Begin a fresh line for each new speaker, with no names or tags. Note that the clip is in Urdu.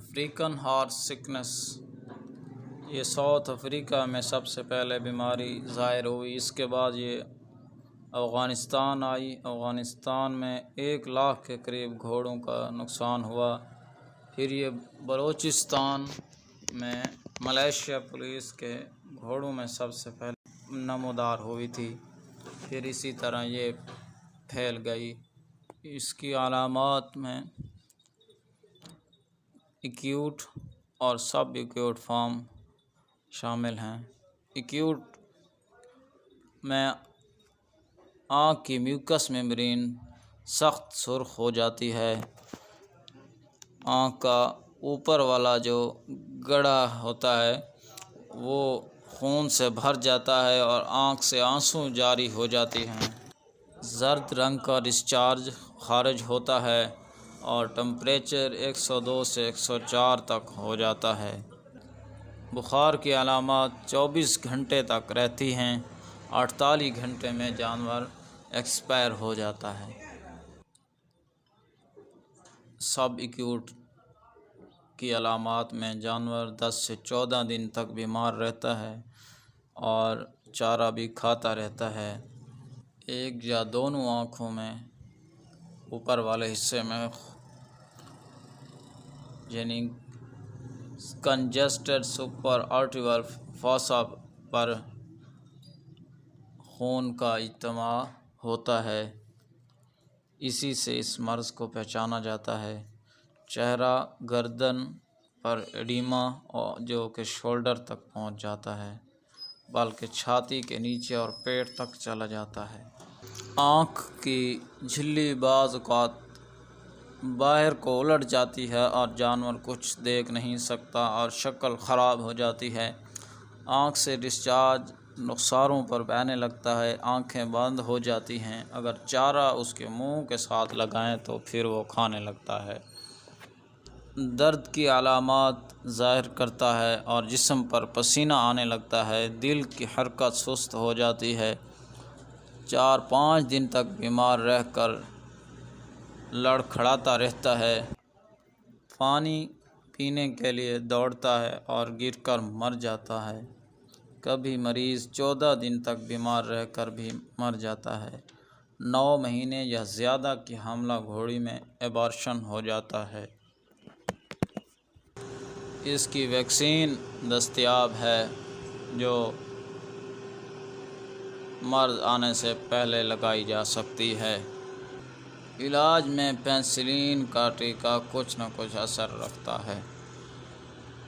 افریقن ہارس سکنس، یہ ساؤتھ افریقہ میں سب سے پہلے بیماری ظاہر ہوئی۔ اس کے بعد یہ افغانستان آئی۔ افغانستان میں 1 لاکھ کے قریب گھوڑوں کا نقصان ہوا۔ پھر یہ بلوچستان میں ملیشیا پولیس کے گھوڑوں میں سب سے پہلے نمودار ہوئی تھی، پھر اسی طرح یہ پھیل گئی۔ اس کی علامات میں ایکیوٹ اور سب ایکیوٹ فارم شامل ہیں۔ ایکیوٹ میں آنکھ کی میوکس میمبرین سخت سرخ ہو جاتی ہے، آنکھ کا اوپر والا جو گڑھا ہوتا ہے وہ خون سے بھر جاتا ہے اور آنکھ سے آنسو جاری ہو جاتی ہیں، زرد رنگ کا ڈسچارج خارج ہوتا ہے اور ٹمپریچر 102 سے 104 تک ہو جاتا ہے۔ بخار کی علامات 24 گھنٹے تک رہتی ہیں، 48 گھنٹے میں جانور ایکسپائر ہو جاتا ہے۔ سب ایکیوٹ کی علامات میں جانور 10 سے 14 دن تک بیمار رہتا ہے اور چارہ بھی کھاتا رہتا ہے۔ ایک یا دونوں آنکھوں میں اوپر والے حصے میں یعنی کنجسٹڈ سپر آرٹریول فاسا پر خون کا اجتماع ہوتا ہے، اسی سے اس مرض کو پہچانا جاتا ہے۔ چہرہ، گردن پر ایڈیما جو کہ شولڈر تک پہنچ جاتا ہے بلکہ چھاتی کے نیچے اور پیٹ تک چلا جاتا ہے۔ آنکھ کی جھلی بعض اوقات باہر کو الٹ جاتی ہے اور جانور کچھ دیکھ نہیں سکتا اور شکل خراب ہو جاتی ہے۔ آنکھ سے ڈسچارج رخساروں پر بہنے لگتا ہے، آنکھیں بند ہو جاتی ہیں، اگر چارہ اس کے منہ کے ساتھ لگائیں تو پھر وہ کھانے لگتا ہے۔ درد کی علامات ظاہر کرتا ہے اور جسم پر پسینہ آنے لگتا ہے، دل کی حرکت سست ہو جاتی ہے، 4-5 دن تک بیمار رہ کر لڑکھڑاتا رہتا ہے، پانی پینے کے لیے دوڑتا ہے اور گر کر مر جاتا ہے، کبھی مریض 14 دن تک بیمار رہ کر بھی مر جاتا ہے، 9 مہینے یا زیادہ کی حاملہ گھوڑی میں ایبارشن ہو جاتا ہے۔ اس کی ویکسین دستیاب ہے جو مرض آنے سے پہلے لگائی جا سکتی ہے۔ علاج میں پینسلین کا ٹیکہ کچھ نہ کچھ اثر رکھتا ہے۔